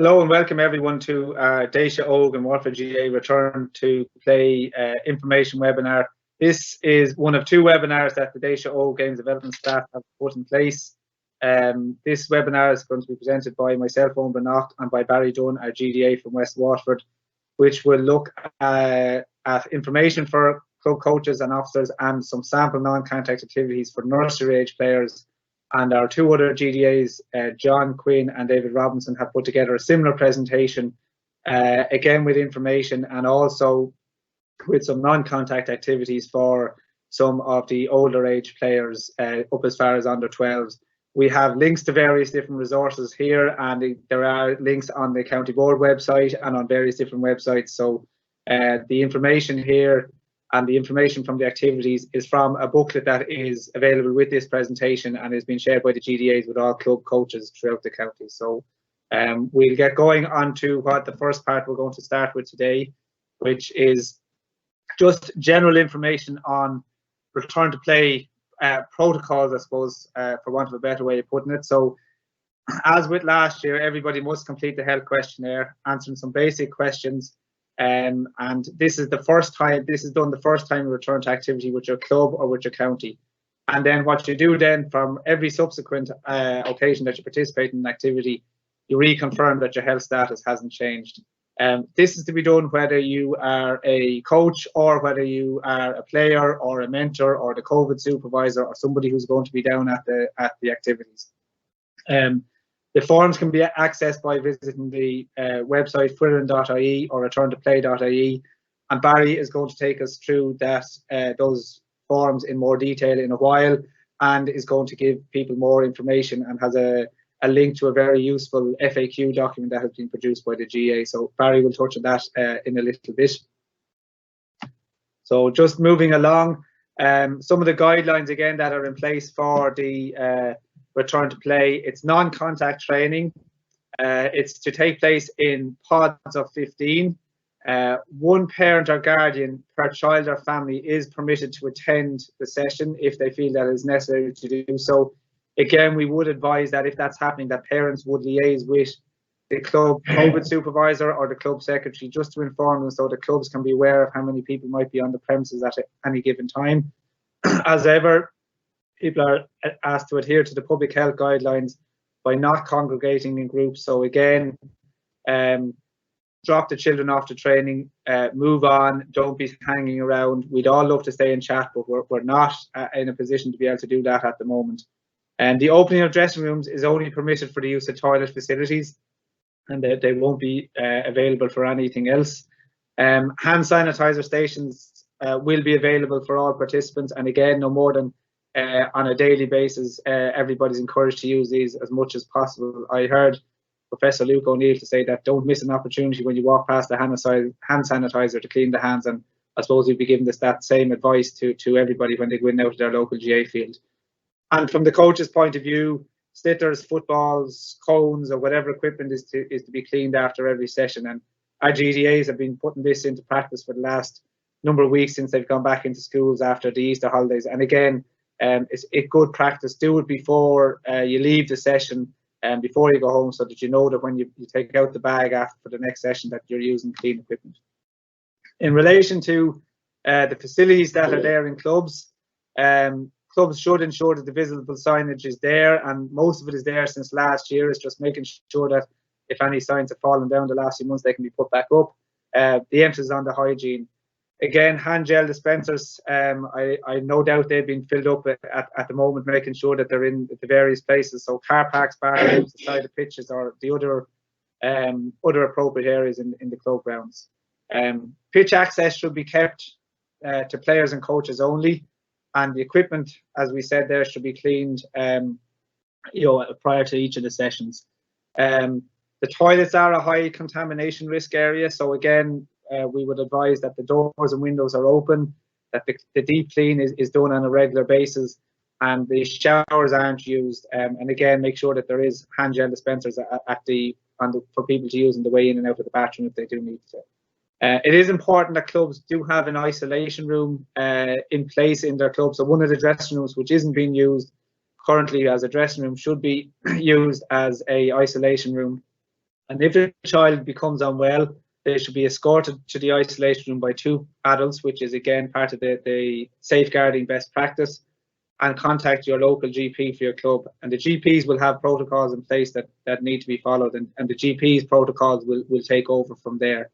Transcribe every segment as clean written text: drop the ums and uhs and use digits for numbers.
Hello and welcome everyone to Déise Óg and Waterford GAA Return to Play information webinar. This is one of two webinars that the Déise Óg Games Development staff have put in place. This webinar is going to be presented by myself, Eoin Breathnach, and by Barry Dunne, our GDA from West Waterford, which will look at information for club coaches and officers and some sample non-contact activities for nursery age players. And our two other GDAs, John Quinn and David Robinson, have put together a similar presentation, again with information and also with some non-contact activities for some of the older age players up as far as under 12s. We have links to various different resources here, and there are links on the County Board website and on various different websites. So the information here and the information from the activities is from a booklet that is available with this presentation and is being shared by the GDAs with all club coaches throughout the county. So we'll get going on to what the first part we're going to start with today, which is just general information on return to play protocols, I suppose, for want of a better way of putting it. So as with last year, everybody must complete the health questionnaire, answering some basic questions. And this is the first time, this is done the first time you return to activity with your club or with your county. And then what you do then from every subsequent occasion that you participate in an activity, you reconfirm that your health status hasn't changed. This is to be done whether you are a coach or whether you are a player or a mentor or the COVID supervisor or somebody who's going to be down at the activities. The forms can be accessed by visiting the website foireann.ie or returntoplay.ie, and Barry is going to take us through that those forms in more detail in a while, and is going to give people more information and has a link to a very useful FAQ document that has been produced by the GA. So Barry will touch on that in a little bit. So just moving along, some of the guidelines again that are in place for the return to play. It's non-contact training. It's to take place in pods of 15. One parent or guardian per child or family is permitted to attend the session if they feel that it is necessary to do so. Again, we would advise that if that's happening, that parents would liaise with the club COVID supervisor or the club secretary just to inform them so the clubs can be aware of how many people might be on the premises at any given time. As ever, people are asked to adhere to the public health guidelines by not congregating in groups. So again, drop the children off to training, move on, don't be hanging around. We'd all love to stay and chat, but we're not in a position to be able to do that at the moment. And the opening of dressing rooms is only permitted for the use of toilet facilities, and they won't be available for anything else. Hand sanitizer stations will be available for all participants, and again, no more than on a daily basis, everybody's encouraged to use these as much as possible. I heard Professor Luke O'Neill to say that don't miss an opportunity when you walk past the hand sanitizer to clean the hands, and I suppose we'd be giving that same advice to everybody when they go in out to their local GA field. And from the coach's point of view, slitters, footballs, cones, or whatever equipment is to be cleaned after every session. And our GDAs have been putting this into practice for the last number of weeks since they've gone back into schools after the Easter holidays. And again, it's a good practice. Do it before you leave the session and before you go home, so that you know that when you take out the bag after for the next session that you're using clean equipment. In relation to the facilities that are there in clubs, clubs should ensure that the visible signage is there, and most of it is there since last year. It's just making sure that if any signs have fallen down the last few months, they can be put back up. The emphasis on the hygiene. Again, hand gel dispensers, I no doubt they've been filled up at the moment, making sure that they're in the various places. So car parks, bar rooms, the side of pitches, or the other appropriate areas in the club grounds. Pitch access should be kept to players and coaches only, and the equipment, as we said there, should be cleaned prior to each of the sessions. The toilets are a high contamination risk area, so again, we would advise that the doors and windows are open, that the deep clean is done on a regular basis, and the showers aren't used. And again, make sure that there is hand gel dispensers for people to use on the way in and out of the bathroom if they do need to. It is important that clubs do have an isolation room in place in their club. So one of the dressing rooms which isn't being used currently as a dressing room should be used as a isolation room And if a child becomes unwell, they should be escorted to the isolation room by 2 adults, which is again part of the safeguarding best practice, and contact your local GP for your club. And the GPs will have protocols in place that need to be followed, and the GPs protocols will take over from there.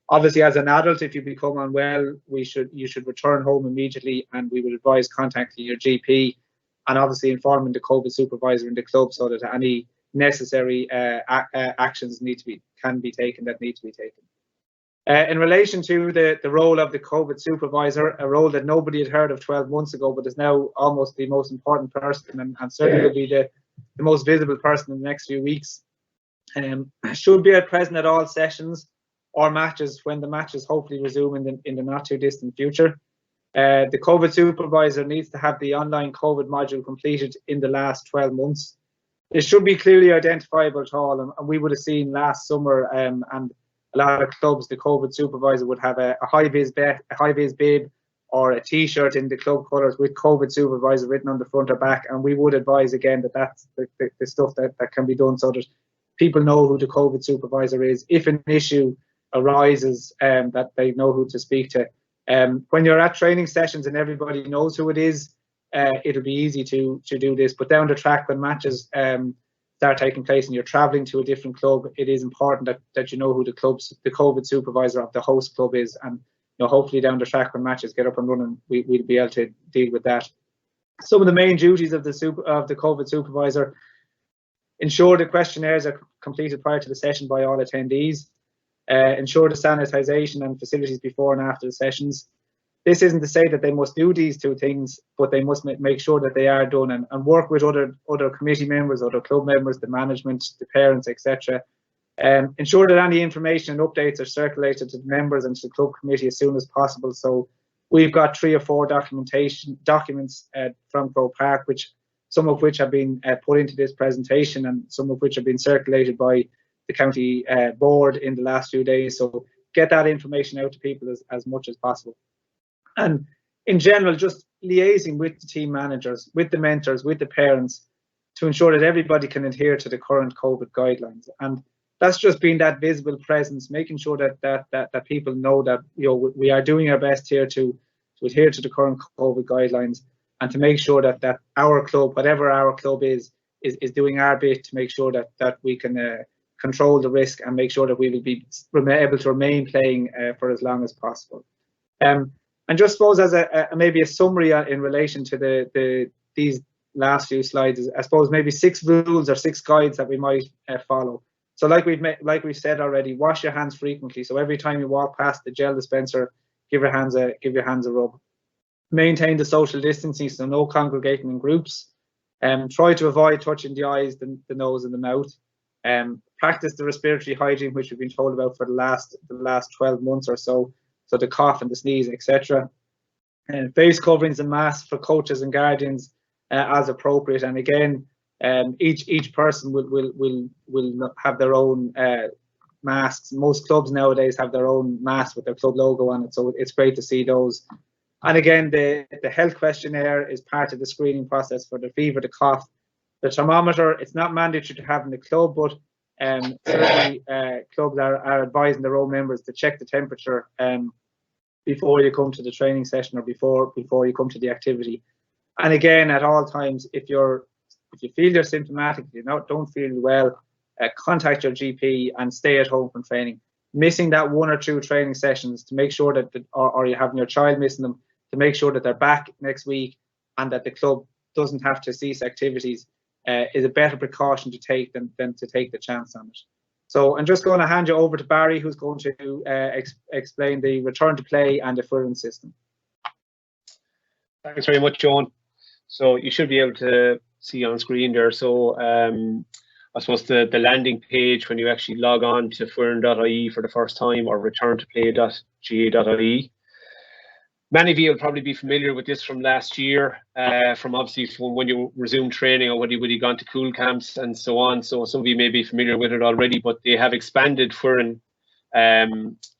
Obviously, as an adult, if you become unwell, you should return home immediately, and we would advise contacting your GP and obviously informing the COVID supervisor in the club so that any necessary actions can be taken. In relation to the role of the COVID supervisor, a role that nobody had heard of 12 months ago, but is now almost the most important person, and certainly will be the most visible person in the next few weeks, should be present at all sessions or matches when the matches hopefully resume in the not too distant future. The COVID supervisor needs to have the online COVID module completed in the last 12 months. It should be clearly identifiable at all, and we would have seen last summer, and a lot of clubs, the COVID supervisor would have a high-vis bib or a T-shirt in the club colours with COVID supervisor written on the front or back, and we would advise again that that's the stuff that can be done so that people know who the COVID supervisor is. If an issue arises, that they know who to speak to. When you're at training sessions and everybody knows who it is, it'll be easy to do this. But down the track, when matches start taking place and you're travelling to a different club, it is important that you know who the COVID supervisor of the host club is, and hopefully down the track when matches get up and running, we'll be able to deal with that. Some of the main duties of the COVID supervisor: ensure the questionnaires are completed prior to the session by all attendees. Ensure the sanitisation and facilities before and after the sessions. This isn't to say that they must do these 2 things, but they must make sure that they are done, and work with other committee members, other club members, the management, the parents, etc. Ensure that any information and updates are circulated to the members and to the club committee as soon as possible. So we've got 3 or 4 documents from Croke Park, some of which have been put into this presentation, and some of which have been circulated by the county board in the last few days. So get that information out to people as much as possible. And in general, just liaising with the team managers, with the mentors, with the parents, to ensure that everybody can adhere to the current COVID guidelines. And that's just being that visible presence, making sure that people know that we are doing our best here to adhere to the current COVID guidelines, and to make sure that our club, whatever our club is doing our bit to make sure that we can control the risk and make sure that we will be able to remain playing for as long as possible. And just suppose as maybe a summary in relation to these last few slides, is I suppose maybe 6 rules or 6 guides that we might follow. So like we've said already, wash your hands frequently. So every time you walk past the gel dispenser, give your hands a rub. Maintain the social distancing, so no congregating in groups. Try to avoid touching the eyes, the nose and the mouth. Practice the respiratory hygiene, which we've been told about for the last 12 months or so. So the cough and the sneeze, etc. And face coverings and masks for coaches and guardians as appropriate. And again, each person will have their own masks. Most clubs nowadays have their own mask with their club logo on it, so it's great to see those. And again, the health questionnaire is part of the screening process for the fever, the cough. The thermometer, it's not mandatory to have in the club, but certainly clubs are advising their own members to check the temperature before you come to the training session or before you come to the activity. And again, at all times, if you feel you're symptomatic, if you don't feel well, contact your GP and stay at home from training. Missing that 1 or 2 training sessions to make sure that, or you're having your child missing them, to make sure that they're back next week and that the club doesn't have to cease activities is a better precaution to take than to take the chance on it. So I'm just going to hand you over to Barry, who's going to explain the return to play and the Foireann system. Thanks very much, Eoin. So you should be able to see on screen there. So I suppose the landing page when you actually log on to foireann.ie for the first time, or returntoplay.ga.ie. Many of you will probably be familiar with this from last year, from obviously from when you resumed training or when you gone to cool camps and so on. So some of you may be familiar with it already, but they have expanded Foireann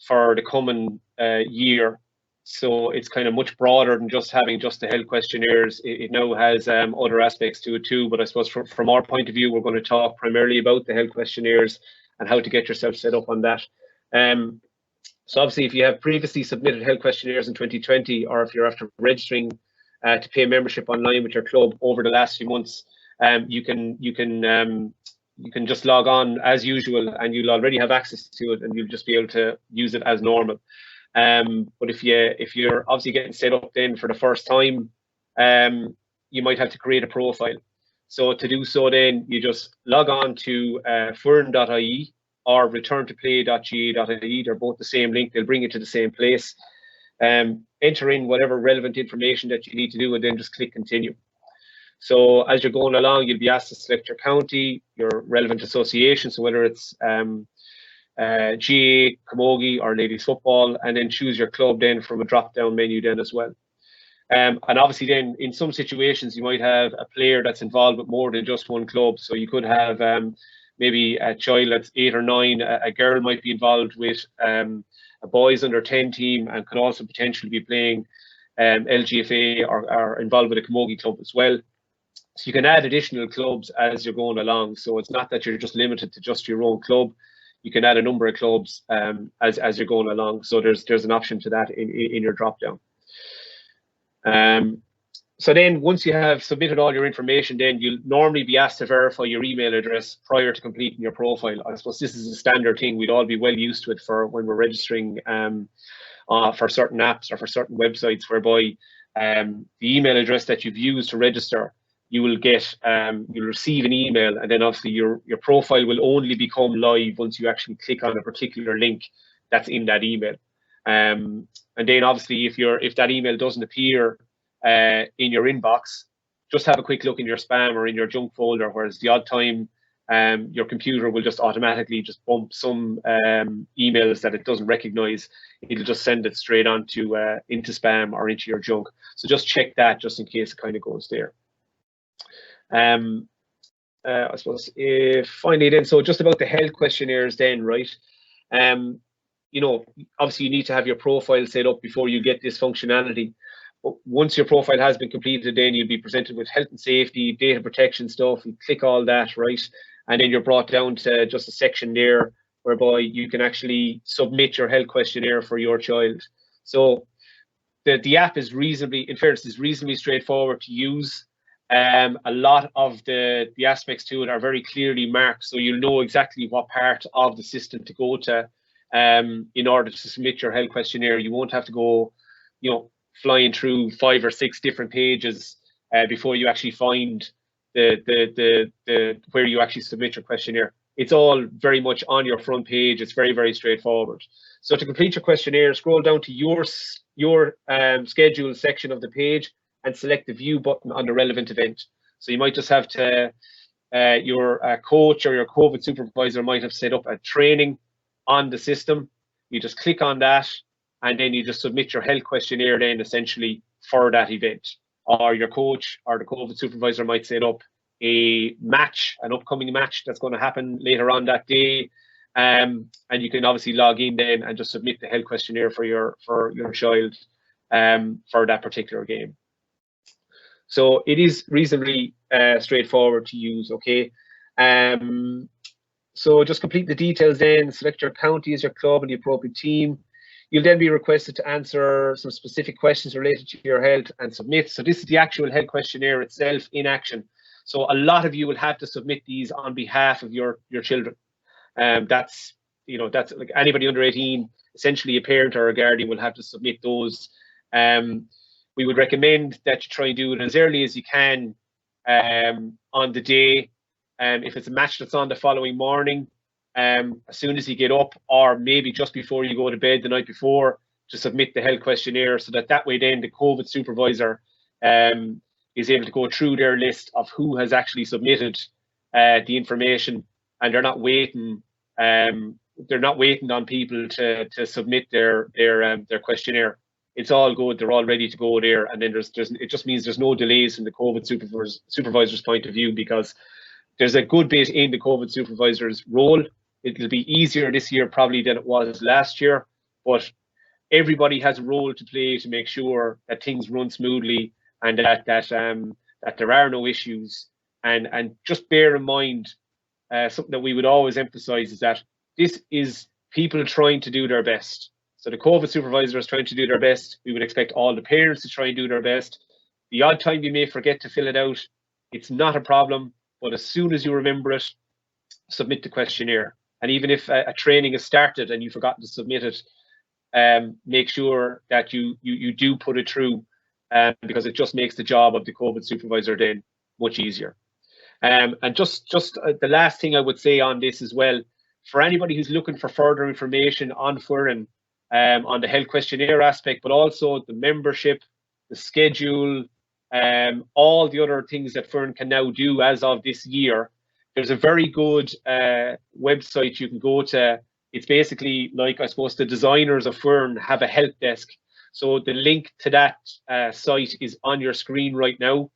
for the coming year. So it's kind of much broader than just having just the health questionnaires. It now has other aspects to it too. But I suppose from our point of view, we're going to talk primarily about the health questionnaires and how to get yourself set up on that. So obviously, if you have previously submitted health questionnaires in 2020, or if you're after registering to pay membership online with your club over the last few months, you can just log on as usual, and you'll already have access to it, and you'll just be able to use it as normal. But if you're obviously getting set up then for the first time, you might have to create a profile. So to do so, then you just log on to foireann.ie or returntoplay.ga.ie. They're both the same link. They'll bring you to the same place. Enter in whatever relevant information that you need to do, and then just click continue. So as you're going along, you'll be asked to select your county, your relevant association, so whether it's GAA, Camogie or ladies football, and then choose your club then from a drop-down menu then as well. And obviously then in some situations you might have a player that's involved with more than just one club. So you could have maybe a child that's 8 or 9, a girl might be involved with a boys under 10 team and could also potentially be playing LGFA or involved with a Camogie club as well. So you can add additional clubs as you're going along. So it's not that you're just limited to just your own club. You can add a number of clubs as you're going along. So there's an option to that in your drop down. So then once you have submitted all your information, then you'll normally be asked to verify your email address prior to completing your profile. I suppose this is a standard thing. We'd all be well used to it for when we're registering for certain apps or for certain websites, whereby the email address that you've used to register, you will get, you'll receive an email, and then obviously your profile will only become live once you actually click on a particular link that's in that email. And then obviously if that email doesn't appear in your inbox, just have a quick look in your spam or in your junk folder, whereas the odd time your computer will just automatically just bump some emails that it doesn't recognize. It'll just send it straight onto into spam or into your junk. So just check that just in case it kind of goes there. I suppose finally then, so just about the health questionnaires then, right? You know, obviously you need to have your profile set up before you get this functionality. But once your profile has been completed, then you'll be presented with health and safety, data protection stuff. You click all that, right? And then you're brought down to just a section there whereby you can actually submit your health questionnaire for your child. So the app is reasonably, in fairness, is reasonably straightforward to use. A lot of the aspects to it are very clearly marked, so you'll know exactly what part of the system to go to in order to submit your health questionnaire. You won't have to go, you know, flying through 5 or 6 different pages before you actually find the where you actually submit your questionnaire. It's all very much on your front page. It's very, very straightforward. So to complete your questionnaire, scroll down to your schedule section of the page and select the view button on the relevant event. So you might just have to, your coach or your COVID supervisor might have set up a training on the system. You just click on that, and then you just submit your health questionnaire then essentially for that event. Or your coach or the COVID supervisor might set up a match, an upcoming match that's going to happen later on that day. And you can obviously log in then and just submit the health questionnaire for your child for that particular game. So it is reasonably straightforward to use, okay? So just complete the details then, select your county as your club and the appropriate team. You'll then be requested to answer some specific questions related to your health and submit. So this is the actual health questionnaire itself in action. So a lot of you will have to submit these on behalf of your children. That's, you know, that's like anybody under 18, essentially a parent or a guardian will have to submit those. We would recommend that you try and do it as early as you can on the day. If it's a match that's on the following morning, as soon as you get up, or maybe just before you go to bed the night before, to submit the health questionnaire, so that way then the COVID supervisor is able to go through their list of who has actually submitted the information, and they're not waiting. They're not waiting on people to submit their questionnaire. It's all good. They're all ready to go there, and then it just means there's no delays from the COVID supervisor's point of view, because there's a good bit in the COVID supervisor's role. It'll be easier this year probably than it was last year, but everybody has a role to play to make sure that things run smoothly and that there are no issues. And just bear in mind, something that we would always emphasize is that this is people trying to do their best. So the COVID supervisor is trying to do their best. We would expect all the parents to try and do their best. The odd time you may forget to fill it out, it's not a problem, but as soon as you remember it, submit the questionnaire. And even if a training is started and you've forgotten to submit it, make sure that you do put it through, because it just makes the job of the COVID supervisor then much easier. And just the last thing I would say on this as well, for anybody who's looking for further information on Foireann, on the health questionnaire aspect, but also the membership, the schedule, all the other things that Foireann can now do as of this year, there's a very good website you can go to. It's basically like, I suppose, the designers of Foireann have a help desk. So the link to that site is on your screen right now.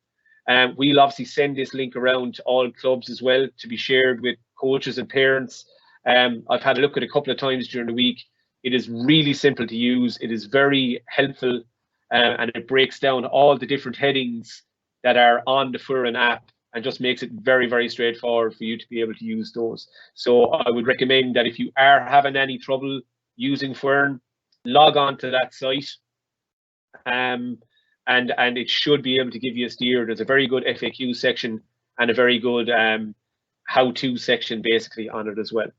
We'll obviously send this link around to all clubs as well to be shared with coaches and parents. I've had a look at it a couple of times during the week. It is really simple to use. It is very helpful, and it breaks down all the different headings that are on the Foireann app and just makes it very, very straightforward for you to be able to use those. So I would recommend that if you are having any trouble using Foireann, log on to that site, and it should be able to give you a steer. There's a very good FAQ section and a very good how-to section basically on it as well.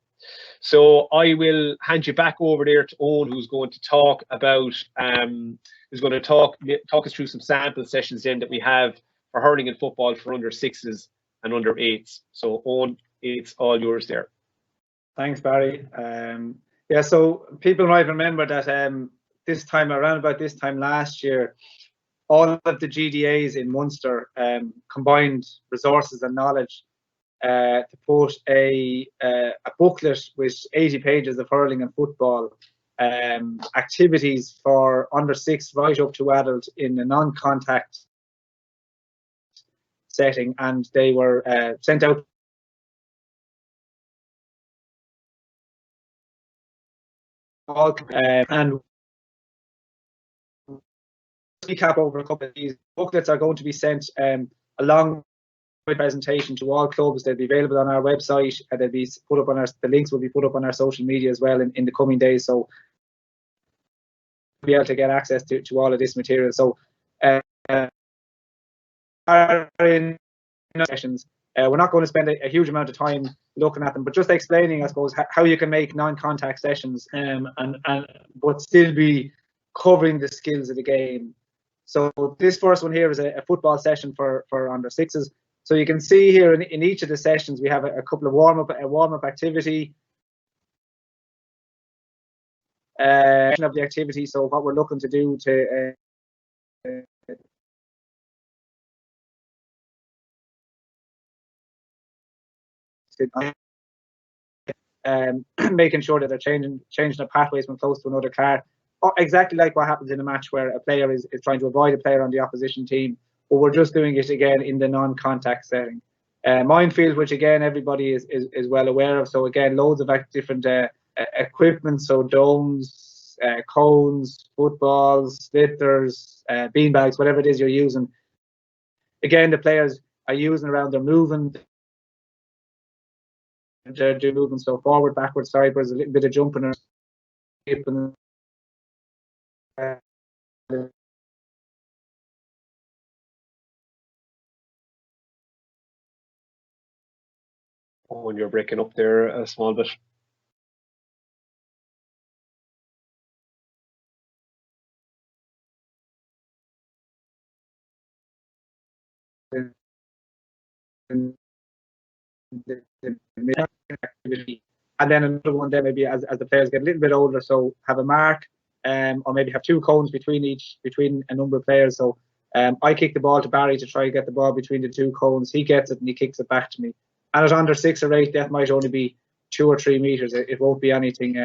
So I will hand you back over there to Eoin, who's going to talk about, talk us through some sample sessions then that we have for hurling and football for under 6s and under 8s. So Eoin, it's all yours there. Thanks, Barry. Yeah, so people might remember that around about this time last year, all of the GDAs in Munster combined resources and knowledge to put a booklet with 80 pages of hurling and football activities for under 6 right up to adult in a non-contact setting, and they were sent out all and recap over a couple of these booklets are going to be sent along with presentation to all clubs. They'll be available on our website, and they'll be put up on the links will be put up on our social media as well in the coming days, so we'll be able to get access to all of this material. So in sessions, we're not going to spend a huge amount of time looking at them, but just explaining, I suppose, how you can make non-contact sessions but still be covering the skills of the game. So this first one here is a football session for under 6s. So you can see here in each of the sessions we have a couple of warm-up activity of the activity. So what we're looking to do to making sure that they're changing the pathways from close to another car, exactly like what happens in a match where a player is trying to avoid a player on the opposition team, but we're just doing it again in the non-contact setting. Minefield, which again everybody is well aware of. So again, loads of different equipment, so domes, cones, footballs, slitters, beanbags, whatever it is you're using. Again, the players are using around, they're moving. They're moving, so forward, backwards, sideways, a little bit of jumping or skipping. Oh, and you're breaking up there a small bit. And then another one there maybe as the players get a little bit older, so have a mark, or maybe have 2 cones between a number of players. So I kick the ball to Barry to try and get the ball between the 2 cones. He gets it and he kicks it back to me. And at under 6 or 8, that might only be 2 or 3 meters. It won't be anything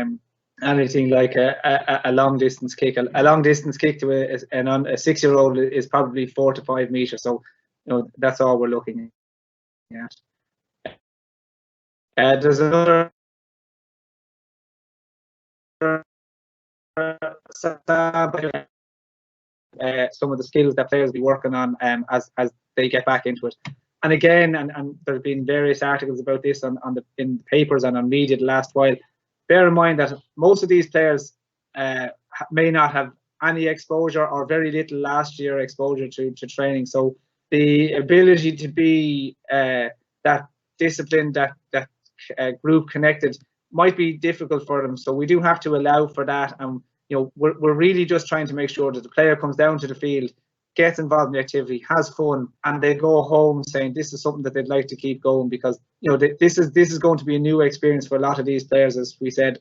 like a long distance kick. A long distance kick to a 6-year-old is probably 4 to 5 meters. So that's all we're looking at. There's another some of the skills that players will be working on as they get back into it. And again, and there's been various articles about this in the papers and on media the last while. Bear in mind that most of these players may not have any exposure or very little last year exposure to training. So the ability to be that disciplined, that group connected might be difficult for them. So we do have to allow for that. And we're really just trying to make sure that the player comes down to the field, gets involved in the activity, has fun, and they go home saying this is something that they'd like to keep going, because this is going to be a new experience for a lot of these players, as we said,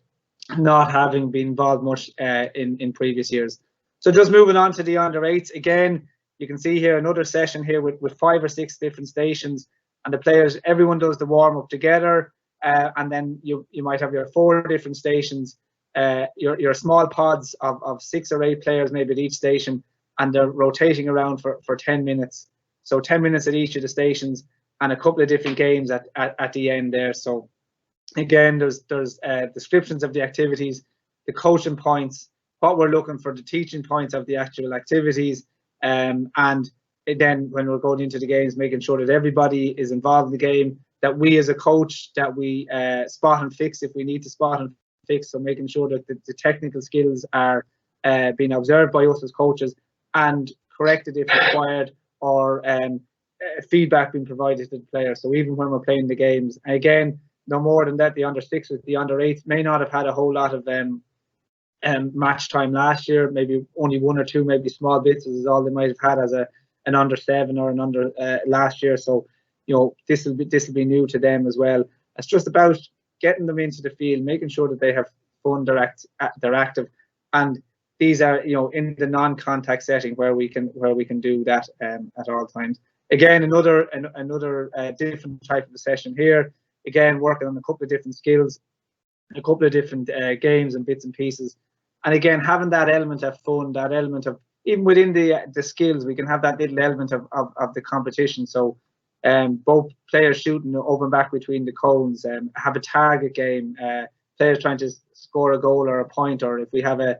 not having been involved much in previous years. So just moving on to the under-8s, again, you can see here another session here with 5 or 6 different stations, and the players, everyone does the warm-up together, and then you might have your 4 different stations, your small pods of 6 or 8 players maybe at each station, and they're rotating around for 10 minutes. So 10 minutes at each of the stations, and a couple of different games at the end there. So again, there's descriptions of the activities, the coaching points, what we're looking for, the teaching points of the actual activities, and then when we're going into the games, making sure that everybody is involved in the game, that we as a coach, that we spot and fix if we need to spot and fix. So making sure that the technical skills are being observed by us as coaches and corrected if required, or feedback being provided to the players. So even when we're playing the games, again, no more than that, the under-6s, the under-8s may not have had a whole lot of match time last year, maybe only 1 or 2, maybe small bits is all they might have had as an under-7 or an under last year. So this will be new to them as well. It's just about getting them into the field, making sure that they have fun, they're active, and these are in the non-contact setting where we can do that at all times. Again, another different type of a session here. Again, working on a couple of different skills, a couple of different games and bits and pieces, and again having that element of fun, that element of, even within the skills, we can have that little element of the competition. So both players shooting over and back between the cones, have a target game, players trying to score a goal or a point, or if we have a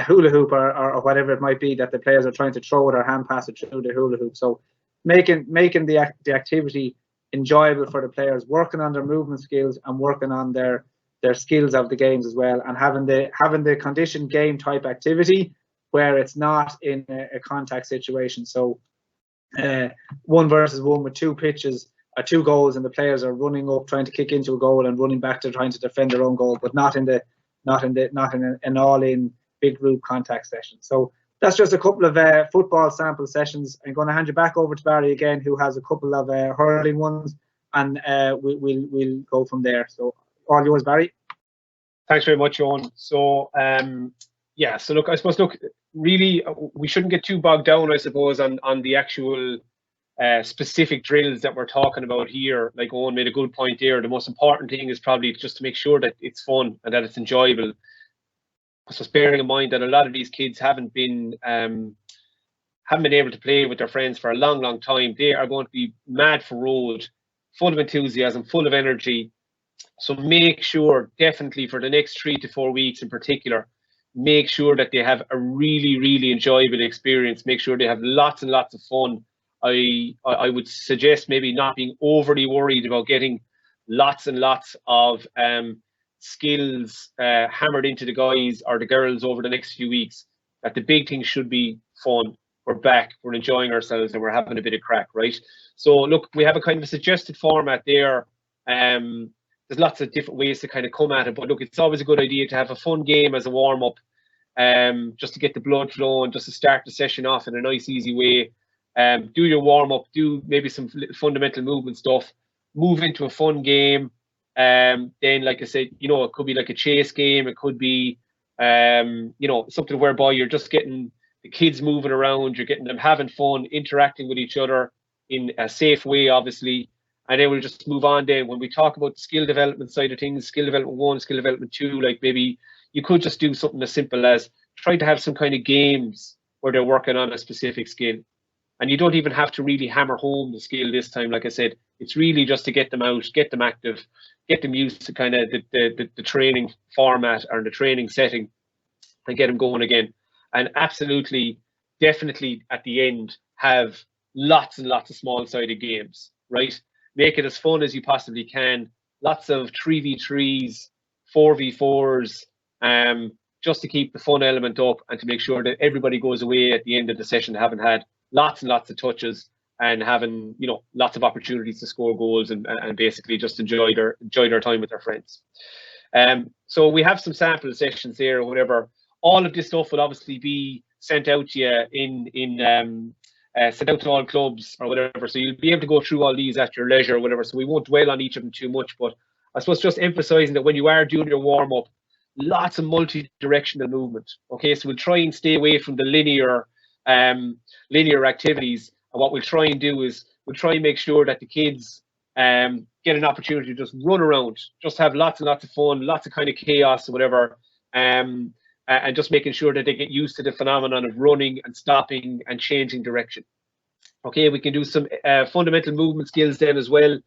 hula hoop or whatever it might be that the players are trying to throw it or hand pass it through the hula hoop. So making the activity enjoyable for the players, working on their movement skills and working on their skills of the games as well, and having the conditioned game type activity where it's not in a contact situation. So 1 versus 1 with 2 pitches or 2 goals, and the players are running up trying to kick into a goal and running back to trying to defend their own goal, but not in an all-in big group contact session. So that's just a couple of football sample sessions. I'm going to hand you back over to Barry again, who has a couple of hurling ones, and we'll go from there. So all yours, Barry. Thanks very much, Eoin. So so look, I suppose, really we shouldn't get too bogged down, I suppose, on the actual specific drills that we're talking about here. Like Eoin made a good point there. The most important thing is probably just to make sure that it's fun and that it's enjoyable. So bearing in mind that a lot of these kids haven't been able to play with their friends for a long time, they are going to be mad for road, full of enthusiasm, full of energy. So make sure, definitely for the next 3 to 4 weeks in particular, make sure that they have a really enjoyable experience. Make sure they have lots and lots of fun. I would suggest maybe not being overly worried about getting lots and lots of skills hammered into the guys or the girls over the next few weeks. That the big thing should be fun. We're back, we're enjoying ourselves, and we're having a bit of crack, right? So look, we have a kind of a suggested format there. There's lots of different ways to kind of come at it, but look, it's always a good idea to have a fun game as a warm-up, just to get the blood flowing, just to start the session off in a nice, easy way. Do your warm-up, do maybe some fundamental movement stuff, move into a fun game. Then, like I said, it could be like a chase game. It could be, something whereby you're just getting the kids moving around, you're getting them having fun, interacting with each other in a safe way, obviously. And then we'll just move on then. When we talk about the skill development side of things, skill development 1, skill development 2, like maybe you could just do something as simple as try to have some kind of games where they're working on a specific skill. And you don't even have to really hammer home the skill this time. Like I said, it's really just to get them out, get them active, get them used to kind of the training format or the training setting, and get them going again. And absolutely, definitely at the end, have lots and lots of small-sided games, right? Make it as fun as you possibly can. Lots of 3v3s, 4v4s, just to keep the fun element up and to make sure that everybody goes away at the end of the session having had lots and lots of touches and having, you know, lots of opportunities to score goals and basically just enjoy their time with their friends. So we have some sample sessions here or whatever. All of this stuff will obviously be sent out to you sent out to all clubs or whatever. So you'll be able to go through all these at your leisure or whatever. So we won't dwell on each of them too much, but I suppose just emphasizing that when you are doing your warm-up, lots of multi-directional movement. Okay, so we'll try and stay away from the linear activities. And what we'll try and do is we'll try and make sure that the kids get an opportunity to just run around, just have lots and lots of fun, lots of kind of chaos or whatever, and just making sure that they get used to the phenomenon of running and stopping and changing direction. Okay, we can do some fundamental movement skills then as well.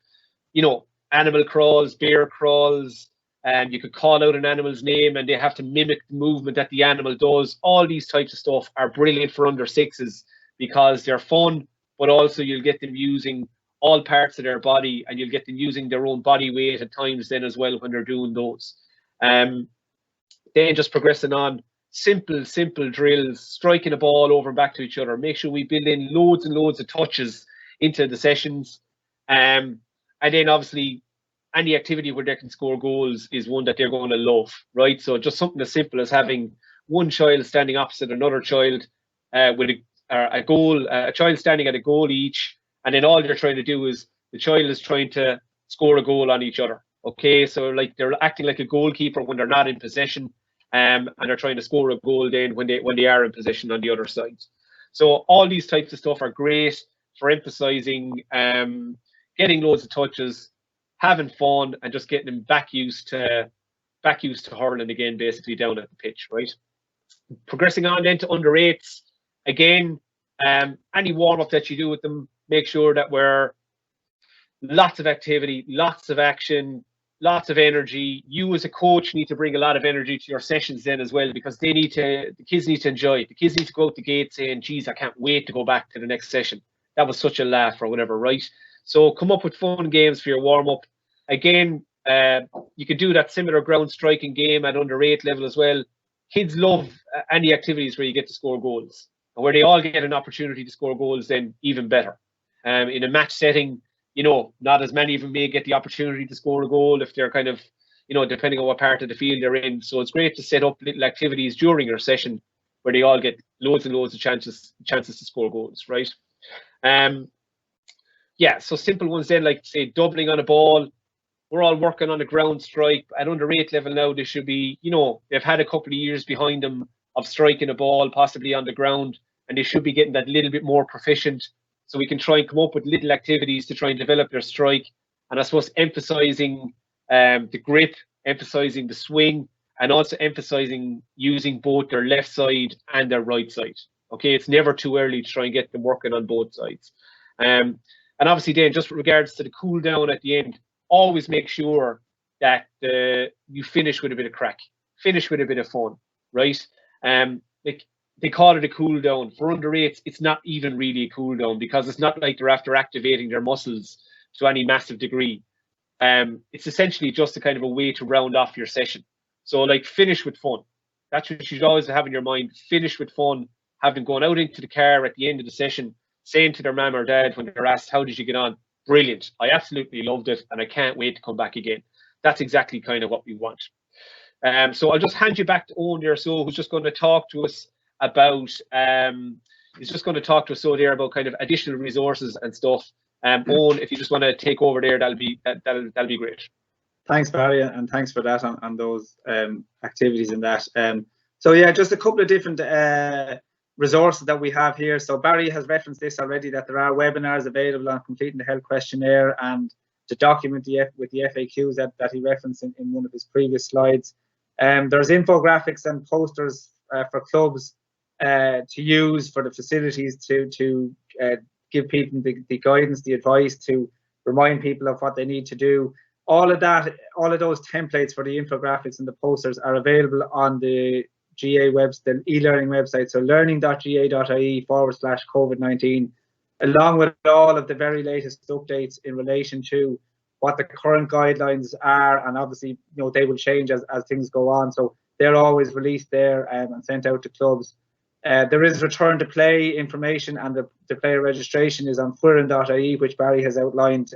You know, animal crawls, bear crawls, and you could call out an animal's name and they have to mimic the movement that the animal does. All these types of stuff are brilliant for under sixes because they're fun, but also you'll get them using all parts of their body and you'll get them using their own body weight at times then as well when they're doing those. Then just progressing on, simple drills, striking a ball over and back to each other. Make sure we build in loads and loads of touches into the sessions. And then obviously any activity where they can score goals is one that they're going to love, right? So just something as simple as having one child standing opposite another child with a goal, a child standing at a goal each, and then all they're trying to do is the child is trying to score a goal on each other. Okay, so like they're acting like a goalkeeper when they're not in possession, and they're trying to score a goal then when they are in possession on the other side. So all these types of stuff are great for emphasizing getting loads of touches, having fun, and just getting them back used to hurling again, basically down at the pitch, right? Progressing on then to under eights. Again, any warm-up that you do with them, make sure that we're lots of activity, lots of action, lots of energy. You as a coach need to bring a lot of energy to your sessions then as well, because the kids need to enjoy it. The kids need to go out the gate saying, geez, I can't wait to go back to the next session. That was such a laugh or whatever, right? So come up with fun games for your warm-up. Again, you can do that similar ground striking game at under 8 level as well. Kids love any activities where you get to score goals, and where they all get an opportunity to score goals, then even better. In a match setting, you know, not as many of them may get the opportunity to score a goal if they're kind of, you know, depending on what part of the field they're in. So it's great to set up little activities during your session where they all get loads and loads of chances to score goals, right? Yeah, so simple ones then, like say doubling on a ball. We're all working on a ground strike at under 8 level now. They should be, you know, they've had a couple of years behind them of striking a ball, possibly on the ground, and they should be getting that little bit more proficient. So we can try and come up with little activities to try and develop their strike. And I suppose emphasizing the grip, emphasizing the swing, and also emphasizing using both their left side and their right side. Okay, it's never too early to try and get them working on both sides. And obviously then, just with regards to the cool down at the end, always make sure that you finish with a bit of crack, finish with a bit of fun, right? Like they call it a cool down. For under 8s, it's not even really a cool down, because it's not like they're after activating their muscles to any massive degree. It's essentially just a kind of a way to round off your session. So like finish with fun. That's what you should always have in your mind. Finish with fun. Have them going out into the car at the end of the session, saying to their mum or dad when they're asked, how did you get on? Brilliant. I absolutely loved it and I can't wait to come back again. That's exactly kind of what we want. So I'll just hand you back to Eoin there, so who's just going to talk to us about about kind of additional resources and stuff. Eoin, if you just want to take over there, that'll be great. Thanks, Barry, and thanks for that on those activities and that. So yeah, just a couple of different resources that we have here. So Barry has referenced this already, that there are webinars available on completing the health questionnaire and to document with the FAQs that he referenced in one of his previous slides. There's infographics and posters for clubs to use for the facilities to give people the guidance, the advice, to remind people of what they need to do. All of those templates for the infographics and the posters are available on the GAA the e-learning website. So learning.ga.ie/COVID-19. along with all of the very latest updates in relation to what the current guidelines are, and obviously, they will change as things go on. So they're always released there and sent out to clubs. There is return to play information, and the player registration is on foireann.ie, which Barry has outlined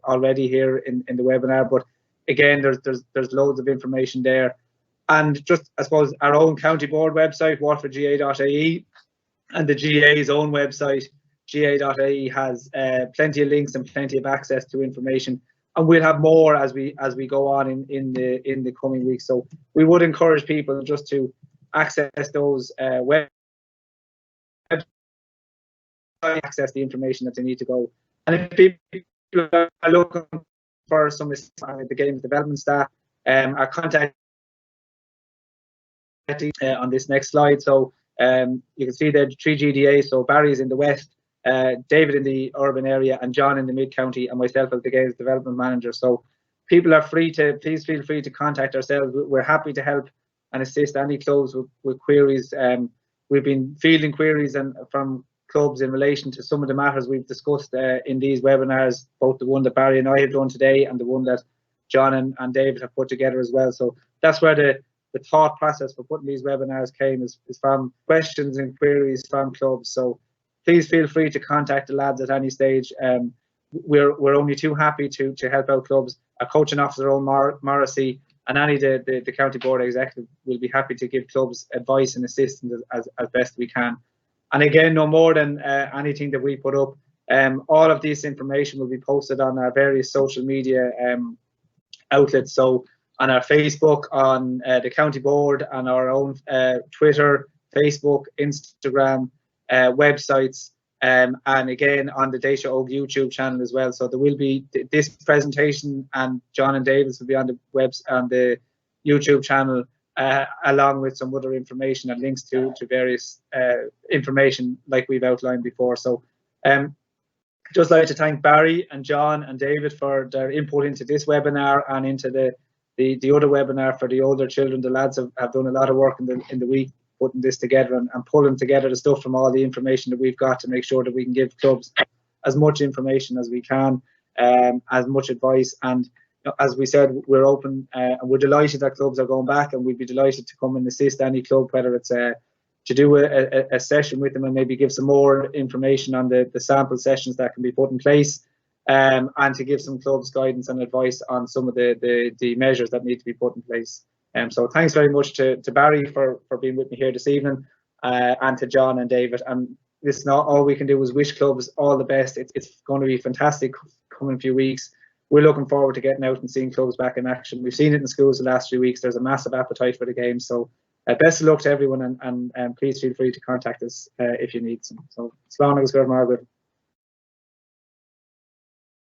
already here in the webinar. But again, there's loads of information there. And just, I suppose, our own county board website, waterfordga.ie, and the GAA's own website, GAA.ie, has plenty of links and plenty of access to information. And we'll have more as we go on in the coming weeks. So we would encourage people just to access those web access the information that they need to go. And if people are looking for some assistance with the games development staff, our contact on this next slide. So you can see the 3 GDAs. So Barry's in the west, David in the urban area, and John in the mid-county, and myself as the games development manager. So people are please feel free to contact ourselves. We're happy to help and assist any clubs with queries. We've been fielding queries from clubs in relation to some of the matters we've discussed in these webinars, both the one that Barry and I have done today and the one that John and David have put together as well. So that's where the thought process for putting these webinars came, is from questions and queries from clubs. So please feel free to contact the lads at any stage. We're only too happy to help out clubs. Our coaching officer, Eoin Morrissey, and any the county board executive will be happy to give clubs advice and assistance as best we can. And again, no more than anything that we put up, all of this information will be posted on our various social media outlets. So on our Facebook, on the county board, on our own Twitter, Facebook, Instagram, websites, and again on the Déise Óg YouTube channel as well. So there will be this presentation, and John and Davis will be on the YouTube channel, along with some other information and links to various information like we've outlined before. So just like to thank Barry and John and David for their input into this webinar and into the other webinar for the older children. The lads have done a lot of work in the week putting this together and pulling together the stuff from all the information that we've got to make sure that we can give clubs as much information as we can, as much advice. And as we said, we're open and we're delighted that clubs are going back, and we'd be delighted to come and assist any club, whether it's to do a session with them and maybe give some more information on the sample sessions that can be put in place, and to give some clubs guidance and advice on some of the measures that need to be put in place. So thanks very much to Barry for being with me here this evening, and to John and David. And listen, all we can do is wish clubs all the best. It's going to be fantastic coming few weeks. We're looking forward to getting out and seeing clubs back in action. We've seen it in schools the last few weeks. There's a massive appetite for the game. So best of luck to everyone, and please feel free to contact us if you need some. So, slán agus gurb Margaret.